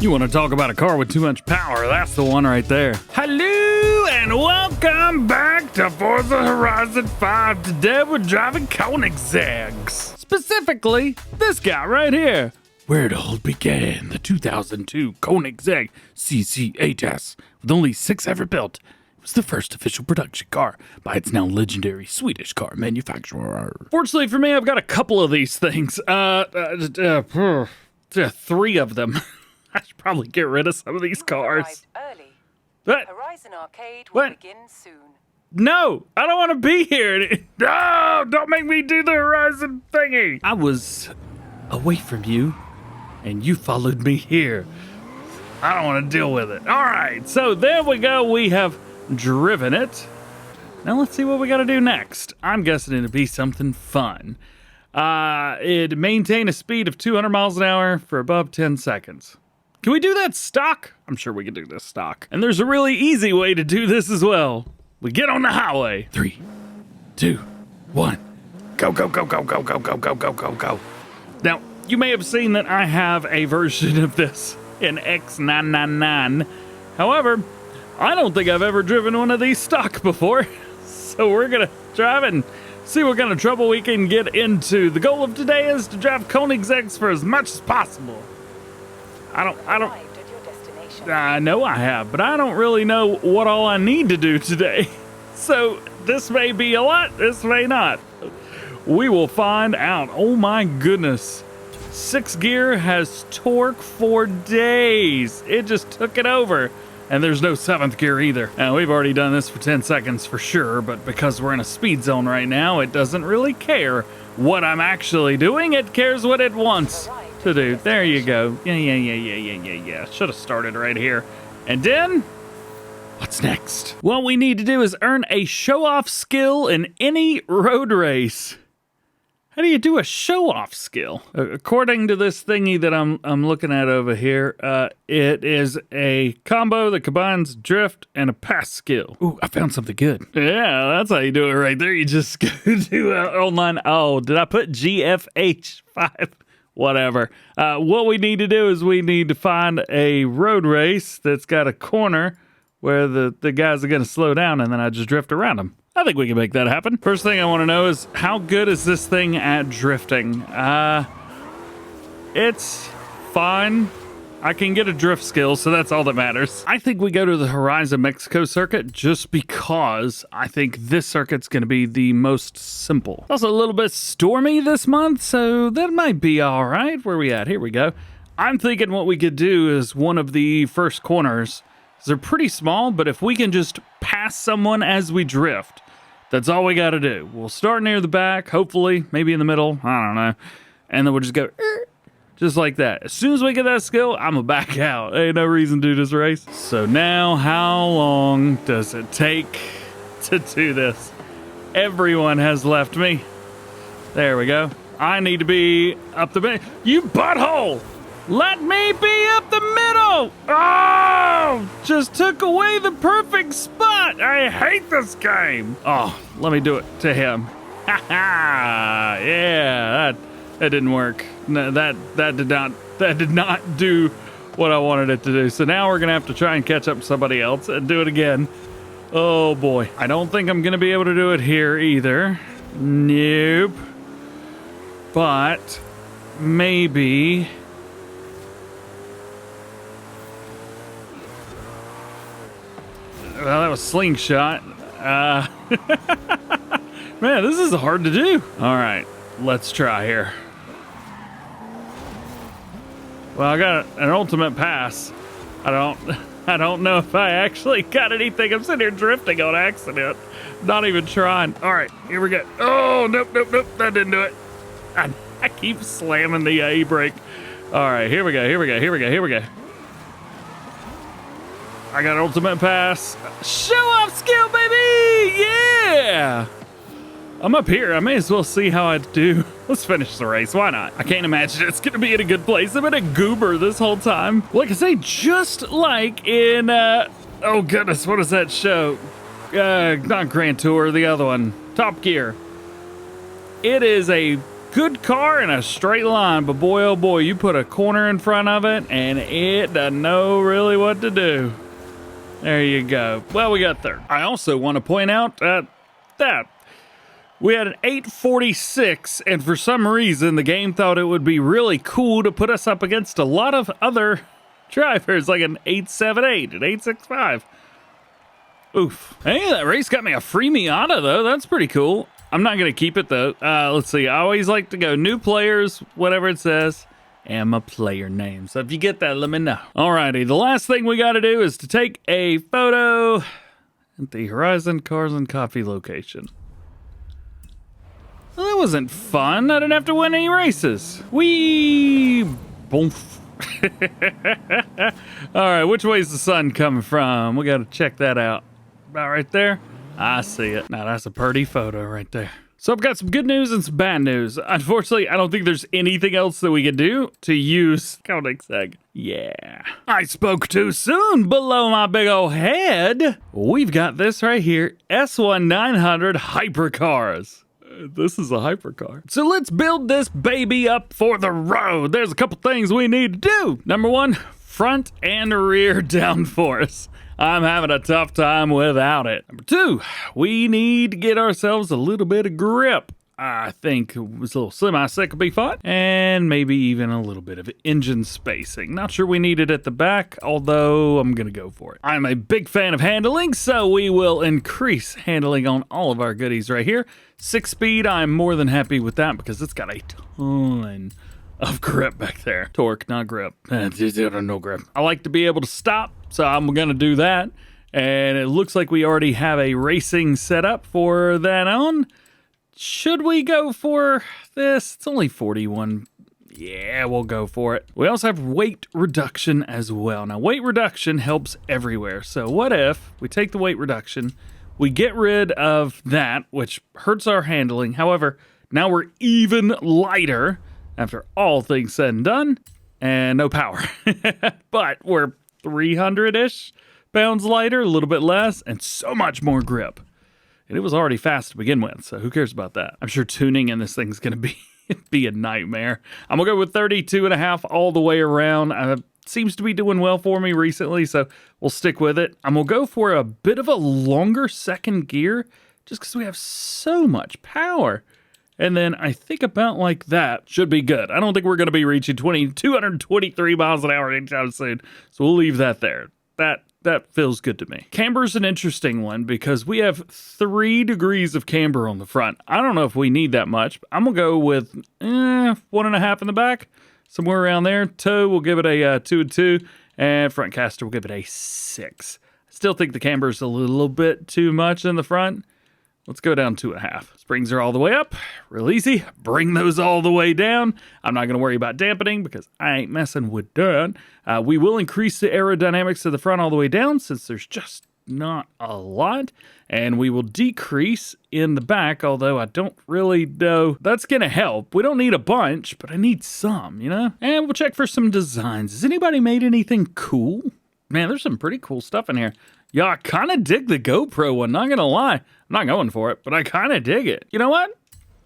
You want to talk about a car with too much power? That's the one right there. Hello and welcome back to Forza Horizon 5. Today we're driving Koenigseggs. Specifically, this guy right here. Where it all began, the 2002 Koenigsegg CC8S. With only 6 ever built, it was the first official production car by its now legendary Swedish car manufacturer. Fortunately for me, I've got a couple of these things. 3 of them. I should probably get rid of some of these cars. Early. What? Horizon Arcade will begin soon. No, I don't want to be here. No, don't make me do the Horizon thingy. I was away from you, and you followed me here. I don't want to deal with it. All right, so there we go. We have driven it. Now let's see what we got to do next. I'm guessing it'll be something fun. It'd maintain a speed of 200 miles an hour for above 10 seconds. Can we do that stock? I'm sure we can do this stock. And there's a really easy way to do this as well. We get on the highway. 3, 2, 1. Go, go, go, go, go, go, go, go, go, go, go. Now, you may have seen that I have a version of this in X999. However, I don't think I've ever driven one of these stock before. So we're gonna drive and see what kind of trouble we can get into. The goal of today is to drive Koenigseggs for as much as possible. I know I have, but I don't really know what all I need to do today. So this may be a lot, this may not. We will find out. Oh my goodness. 6th gear has torque for days. It just took it over. And there's no 7th gear either. Now, we've already done this for 10 seconds for sure, but because we're in a speed zone right now, it doesn't really care what I'm actually doing. It cares what it wants to do. There you go. Yeah. Should have started right here. And then, what's next? What we need to do is earn a show-off skill in any road race. How do you do a show-off skill? According to this thingy that I'm looking at over here, it is a combo that combines drift and a pass skill. Ooh, I found something good. Yeah, that's how you do it right there. You just go to online. Oh, did I put GFH5? Whatever. What we need to do is we need to find a road race that's got a corner where the guys are going to slow down, and then I just drift around them. I think we can make that happen. First thing I want to know is how good is this thing at drifting? It's fine. I can get a drift skill, so that's all that matters. I think we go to the Horizon Mexico circuit just because I think this circuit's going to be the most simple. Also a little bit stormy this month, so that might be all right. Where we at? Here we go. I'm thinking what we could do is one of the first corners. They're pretty small, but if we can just pass someone as we drift, that's all we got to do. We'll start near the back, hopefully, maybe in the middle, I don't know. And then we'll just go, just like that. As soon as we get that skill, I'm going to back out. Ain't no reason to do this race. So now, how long does it take to do this? Everyone has left me. There we go. I need to be up the middle. You butthole! Let me be up the middle! Oh! Just took away the perfect spot! I hate this game! Oh, let me do it to him. Ha ha! Yeah, that didn't work. No, that did not do what I wanted it to do. So now we're gonna have to try and catch up to somebody else and do it again. Oh boy. I don't think I'm gonna be able to do it here either. Nope. But maybe. Well, that was slingshot. Man, this is hard to do. All right, let's try here. Well, I got an ultimate pass. I don't know if I actually got anything. I'm sitting here drifting on accident. Not even trying. All right, here we go. Oh, nope. That didn't do it. I keep slamming the e-brake. All right, here we go. I got ultimate pass. Show off skill, baby! Yeah! I'm up here. I may as well see how I do. Let's finish the race. Why not? I can't imagine it's going to be in a good place. I've been a goober this whole time. Like I say, just like in, oh goodness, what is that show? Not Grand Tour, the other one. Top Gear. It is a good car in a straight line, but boy, oh boy, you put a corner in front of it and it doesn't know really what to do. There you go. Well, we got third. I also want to point out that we had an 846, and for some reason, the game thought it would be really cool to put us up against a lot of other drivers, like an 878, an 865. Oof. Hey, that race got me a free Miata, though. That's pretty cool. I'm not going to keep it, though. Let's see. I always like to go new players, whatever it says, and my player name. So if you get that, let me know. Alrighty, the last thing we got to do is to take a photo at the Horizon Cars and Coffee location. Well, that wasn't fun. I didn't have to win any races. Whee! Boomf. Alright, which way is the sun coming from? We got to check that out. About right there. I see it. Now that's a pretty photo right there. So I've got some good news and some bad news. Unfortunately, I don't think there's anything else that we can do to use Koenigsegg. Yeah. I spoke too soon below my big old head. We've got this right here. S1900 Hypercars. This is a hypercar. So let's build this baby up for the road. There's a couple things we need to do. Number one, front and rear downforce. I'm having a tough time without it. Number two, we need to get ourselves a little bit of grip. I think this little semi-set could be fun. And maybe even a little bit of engine spacing. Not sure we need it at the back, although I'm gonna go for it. I'm a big fan of handling, so we will increase handling on all of our goodies right here. 6-speed, I'm more than happy with that because it's got a ton of grip back there. Torque, not grip. No grip. I like to be able to stop, so I'm gonna do that. And it looks like we already have a racing setup for that on. Should we go for this? It's only 41. Yeah, we'll go for it. We also have weight reduction as well. Now, weight reduction helps everywhere. So what if we take the weight reduction, we get rid of that, which hurts our handling. However, now we're even lighter after all things said and done, and no power. But we're 300-ish pounds lighter, a little bit less, and so much more grip. And it was already fast to begin with, so who cares about that? I'm sure tuning in this thing's gonna be a nightmare. I'm gonna go with 32.5 all the way around. Seems to be doing well for me recently, so we'll stick with it. I'm gonna go for a bit of a longer second gear, just because we have so much power. And then I think about like that should be good. I don't think we're gonna be reaching 223 miles an hour anytime soon, so we'll leave that there. That feels good to me. Camber's an interesting one because we have 3 degrees of camber on the front. I don't know if we need that much. But I'm gonna go with 1.5 in the back, somewhere around there. Toe, we'll give it a 2 and 2, and front caster, we'll give it a 6. I still think the camber's a little bit too much in the front. Let's go down 2.5. Springs are all the way up, real easy. Bring those all the way down. I'm not gonna worry about dampening because I ain't messing with that. We will increase the aerodynamics of the front all the way down since there's just not a lot. And we will decrease in the back, although I don't really know. That's gonna help. We don't need a bunch, but I need some, you know? And we'll check for some designs. Has anybody made anything cool? Man, there's some pretty cool stuff in here. Yeah, I kind of dig the GoPro one, not gonna lie. I'm not going for it, but I kind of dig it. You know what?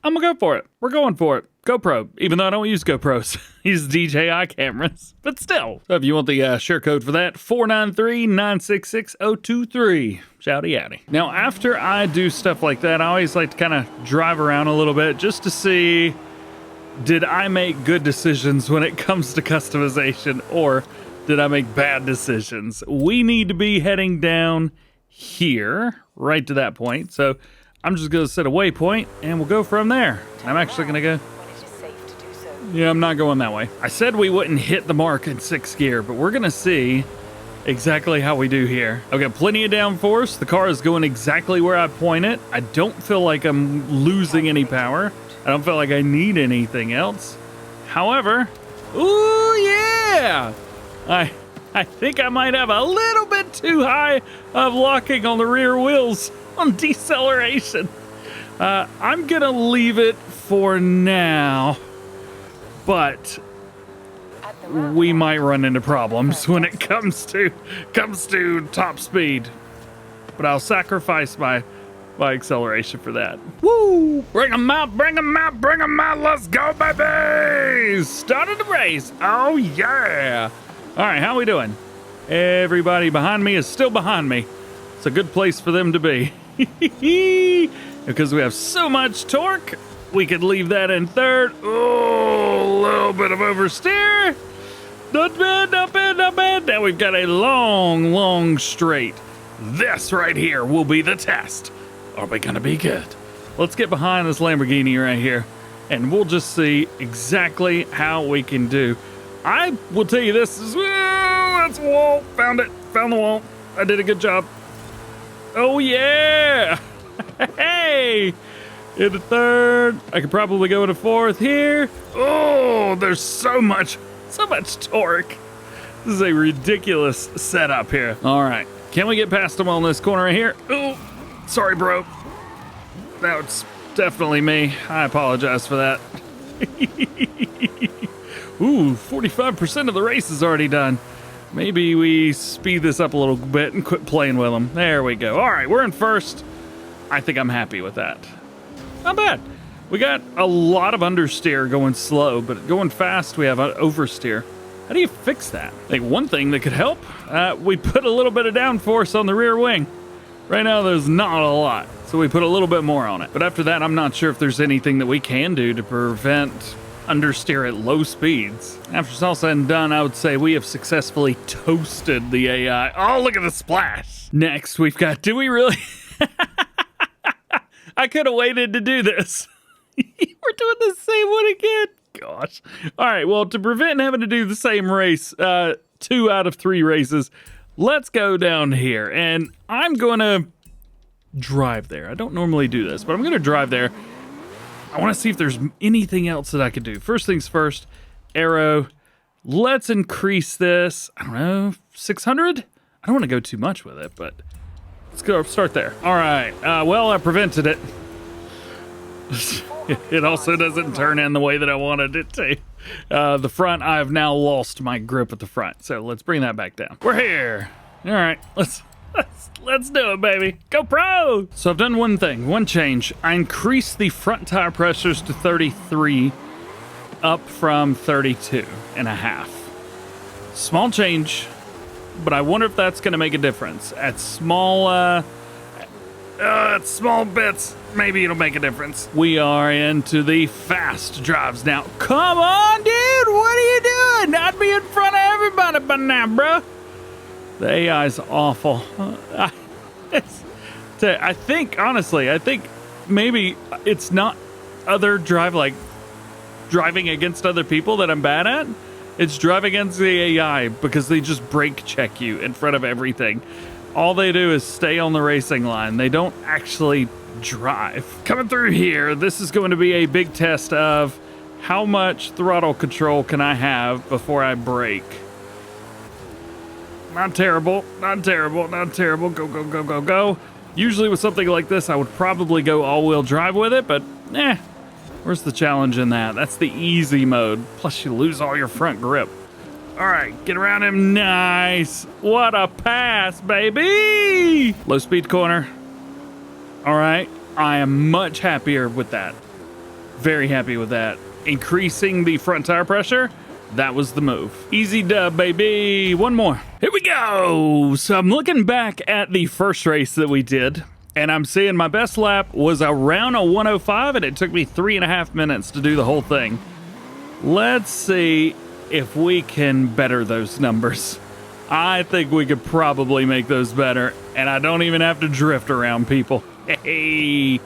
I'm gonna go for it. We're going for it. GoPro, even though I don't use GoPros. I use DJI cameras, but still. So if you want the share code for that, 493-966-023. Shouty yowdy. Now, after I do stuff like that, I always like to kind of drive around a little bit just to see, did I make good decisions when it comes to customization, or did I make bad decisions? We need to be heading down here, right to that point. So I'm just gonna set a waypoint and we'll go from there. I'm actually gonna go. Yeah, I'm not going that way. I said we wouldn't hit the mark in 6th gear, but we're gonna see exactly how we do here. I've got plenty of downforce. The car is going exactly where I point it. I don't feel like I'm losing any power. I don't feel like I need anything else. However, ooh yeah! I think I might have a little bit too high of locking on the rear wheels on deceleration. I'm gonna leave it for now, but we might run into problems when it comes to top speed. But I'll sacrifice my my acceleration for that. Woo! Bring them out, bring them out, bring them out. Let's go, baby! Started the race. Oh, yeah. All right, how we doing? Everybody behind me is still behind me. It's a good place for them to be. Because we have so much torque, we could leave that in third. Oh, a little bit of oversteer. Not bad, not bad, not bad. Now we've got a long, long straight. This right here will be the test. Are we gonna be good? Let's get behind this Lamborghini right here, and we'll just see exactly how we can do. I will tell you this is, that's a wall. Found it, found the wall. I did a good job. Oh yeah. Hey, into third. I could probably go into fourth here. Oh, there's so much torque. This is a ridiculous setup here. All right, can we get past them on this corner right here? Oh, sorry, bro. That's definitely me. I apologize for that. Ooh, 45% of the race is already done. Maybe we speed this up a little bit and quit playing with them. There we go. All right, we're in first. I think I'm happy with that. Not bad. We got a lot of understeer going slow, but going fast, we have an oversteer. How do you fix that? I think one thing that could help, we put a little bit of downforce on the rear wing. Right now, there's not a lot, so we put a little bit more on it. But after that, I'm not sure if there's anything that we can do to prevent understeer at low speeds. After it's all said and done, I would say we have successfully toasted the AI. Oh, look at the splash. Next, we've got, do we really? I could have waited to do this. We're doing the same one again. Gosh. All right, well, to prevent having to do the same race, 2 out of 3 races, let's go down here. And I'm going to drive there. I don't normally do this, but I'm going to drive there. I want to see if there's anything else that I could do. First things first, arrow. Let's increase this, I don't know, 600? I don't want to go too much with it, but let's go start there. All right, well, I prevented it. It also doesn't turn in the way that I wanted it to. The front, I've now lost my grip at the front, so let's bring that back down. We're here. All right, let's do it, baby. Go pro! So I've done one thing, one change. I increased the front tire pressures to 33, up from 32.5. Small change, but I wonder if that's gonna make a difference. At small bits, maybe it'll make a difference. We are into the fast drives now. Come on, dude, what are you doing? I'd be in front of everybody by now, bro. The AI's awful. I think, honestly, maybe it's not driving against other people that I'm bad at. It's driving against the AI because they just brake check you in front of everything. All they do is stay on the racing line. They don't actually drive. Coming through here, this is going to be a big test of how much throttle control can I have before I brake. Not terrible, not terrible, not terrible. Go, go, go, go, go. Usually with something like this, I would probably go all-wheel drive with it, but where's the challenge in that? That's the easy mode. Plus you lose all your front grip. All right, get around him. Nice. What a pass, baby. Low speed corner. All right, I am much happier with that. Very happy with that. Increasing the front tire pressure, that was the move. Easy dub, baby. One more. Here we go. So I'm looking back at the first race that we did, and I'm seeing my best lap was around a 105, and it took me 3.5 minutes to do the whole thing. Let's see if we can better those numbers. I think we could probably make those better, and I don't even have to drift around people. Hey.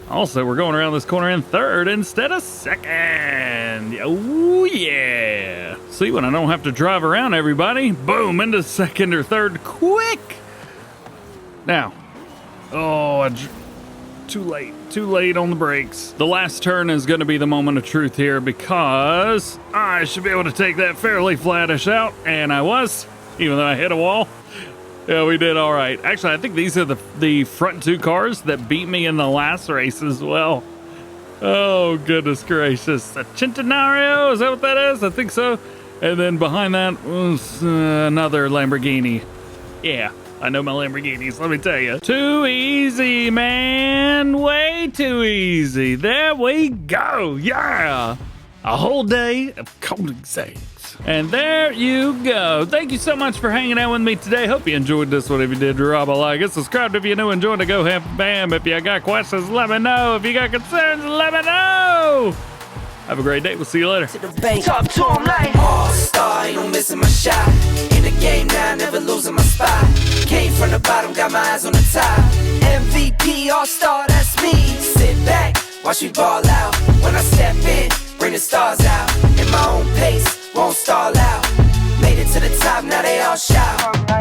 Also, we're going around this corner in third instead of second. Oh, yeah. See, when I don't have to drive around everybody, boom, into second or third quick. Now, too late on the brakes. The last turn is going to be the moment of truth here because I should be able to take that fairly flattish out, and I was, even though I hit a wall. Yeah, we did all right. Actually, I think these are the front 2 cars that beat me in the last race as well. Oh, goodness gracious. A Centenario, is that what that is? I think so. And then behind that was another Lamborghini. Yeah, I know my Lamborghinis, let me tell you. Too easy, man. Way too easy. There we go. Yeah. A whole day of Koenigseggs. And there you go. Thank you so much for hanging out with me today. Hope you enjoyed this one. If you did, drop a like it. Subscribe if you're new and join the DjGoHam fam. If you got questions, let me know. If you got concerns, let me know. Have a great day. We'll see you later. Talk to him like all-star, ain't no missing my shot. In the game now, never losing my spot. Came from the bottom, got my eyes on the top. MVP, all-star, that's me. Sit back, watch me ball out. When I step in, bring the stars out. In my own pace, won't stall out. Made it to the top, now they all shout.